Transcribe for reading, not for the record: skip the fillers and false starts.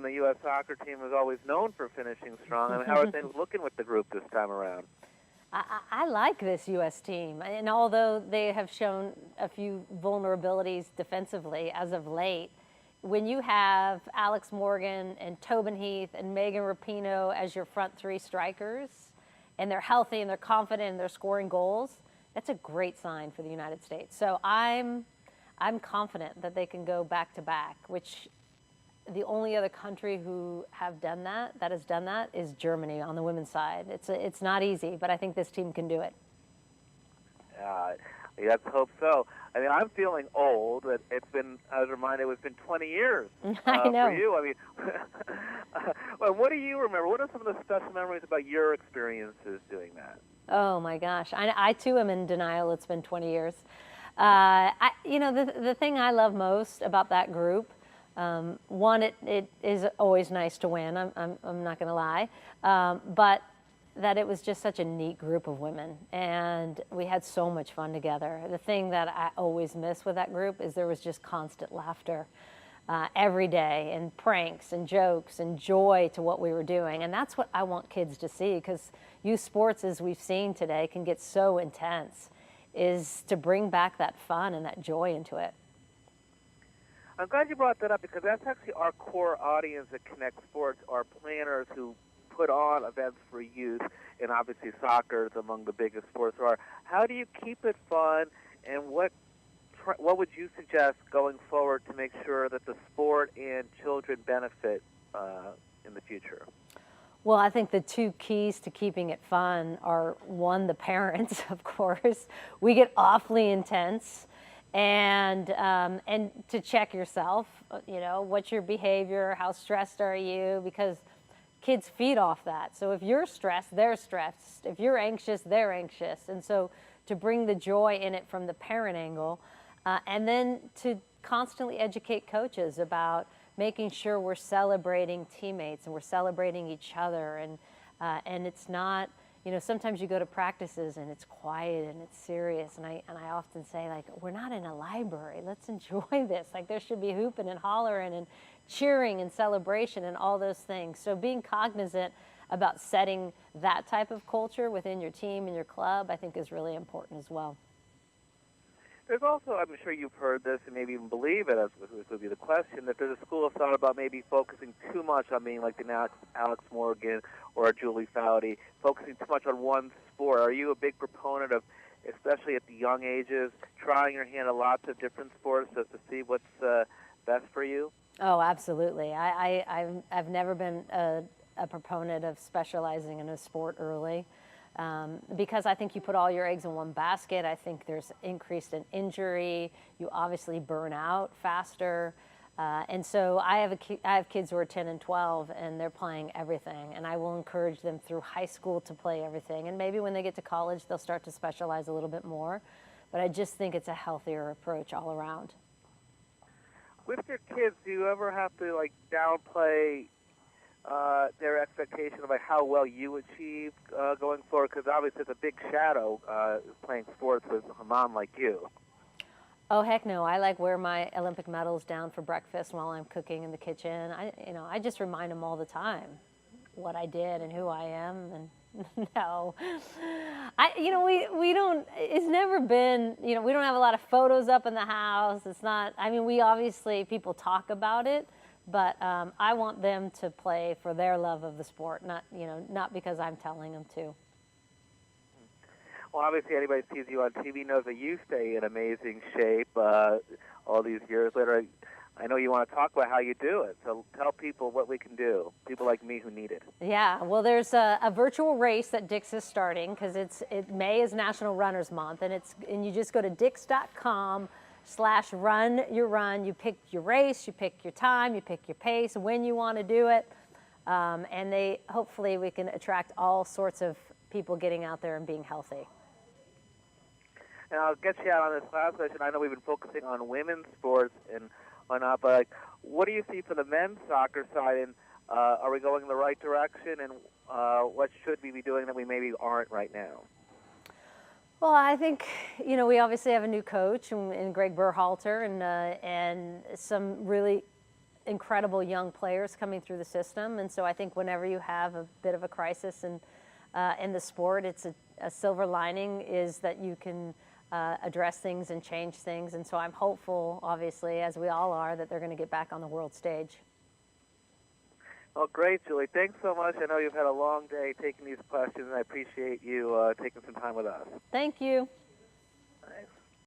the U.S. soccer team is always known for finishing strong. I mean, how are things looking with the group this time around? I like this U.S. team, and although they have shown a few vulnerabilities defensively as of late, when you have Alex Morgan and Tobin Heath and Megan Rapinoe as your front three strikers, and they're healthy and they're confident and they're scoring goals, that's a great sign for the United States. So I'm confident that they can go back to back, which the only other country who have done that has done that is Germany on the women's side. It's not easy, but I think this team can do it. Let's hope so. I mean, I'm feeling old. It's been, I was reminded, it's been 20 years I know. for you. I mean, well, what do you remember? What are some of the special memories about your experiences doing that? Oh my gosh, I too am in denial. It's been 20 years. The thing I love most about that group, one, it is always nice to win. I'm not going to lie, but that it was just such a neat group of women, and we had so much fun together. The thing that I always miss with that group is there was just constant laughter every day, and pranks and jokes and joy to what we were doing. And that's what I want kids to see, because youth sports, as we've seen today, can get so intense, is to bring back that fun and that joy into it. I'm glad you brought that up, because that's actually our core audience at Connect Sports, our planners who put on events for youth, and obviously soccer is among the biggest sports there are. How do you keep it fun, and what would you suggest going forward to make sure that the sport and children benefit in the future? Well, I think the two keys to keeping it fun are, one, the parents, of course. We get awfully intense, and to check yourself, what's your behavior, how stressed are you, because kids feed off that. So if you're stressed, they're stressed. If you're anxious, they're anxious. And so to bring the joy in it from the parent angle, and then to constantly educate coaches about making sure we're celebrating teammates and we're celebrating each other. And it's not, sometimes you go to practices and it's quiet and it's serious. And I often say, like, we're not in a library. Let's enjoy this. Like, there should be hooping and hollering and cheering and celebration and all those things. So being cognizant about setting that type of culture within your team and your club, I think, is really important as well. There's also, I'm sure you've heard this and maybe even believe it, as this would be the question, that there's a school of thought about maybe focusing too much on being like the Alex Morgan or a Julie Foudy, focusing too much on one sport. Are you a big proponent of, especially at the young ages, trying your hand at lots of different sports just to see what's best for you? Oh, absolutely. I've never been a proponent of specializing in a sport early. Because I think you put all your eggs in one basket. I think there's increased in injury. You obviously burn out faster. And so I have kids who are 10 and 12, and they're playing everything. And I will encourage them through high school to play everything. And maybe when they get to college, they'll start to specialize a little bit more. But I just think it's a healthier approach all around. With your kids, do you ever have to, like, downplay their expectation of, like, how well you achieve going forward? Because obviously it's a big shadow playing sports with a mom like you. Oh, heck no. I wear my Olympic medals down for breakfast while I'm cooking in the kitchen. I just remind them all the time what I did and who I am. And no, we don't, it's never been, we don't have a lot of photos up in the house. It's not, we obviously, people talk about it, but I want them to play for their love of the sport, not because I'm telling them to. Well, obviously, anybody who sees you on TV knows that you stay in amazing shape all these years later. I know you want to talk about how you do it, so tell people what we can do, people like me who need it. Yeah, well, there's a virtual race that Dick's is starting, because May is National Runners Month, and you just go to dicks.com/run. You pick your race, you pick your time, you pick your pace, when you want to do it, and hopefully we can attract all sorts of people getting out there and being healthy. And I'll get you out on this last question. I know we've been focusing on women's sports and whatnot, but what do you see for the men's soccer side? And are we going in the right direction? And what should we be doing that we maybe aren't right now? Well, I think, we obviously have a new coach in Greg Berhalter, and some really incredible young players coming through the system. And so I think whenever you have a bit of a crisis in the sport, it's a silver lining is that you can address things and change things. And so I'm hopeful, obviously, as we all are, that they're going to get back on the world stage. Well, great, Julie. Thanks so much. I know you've had a long day taking these questions, and I appreciate you taking some time with us. Thank you. Thanks.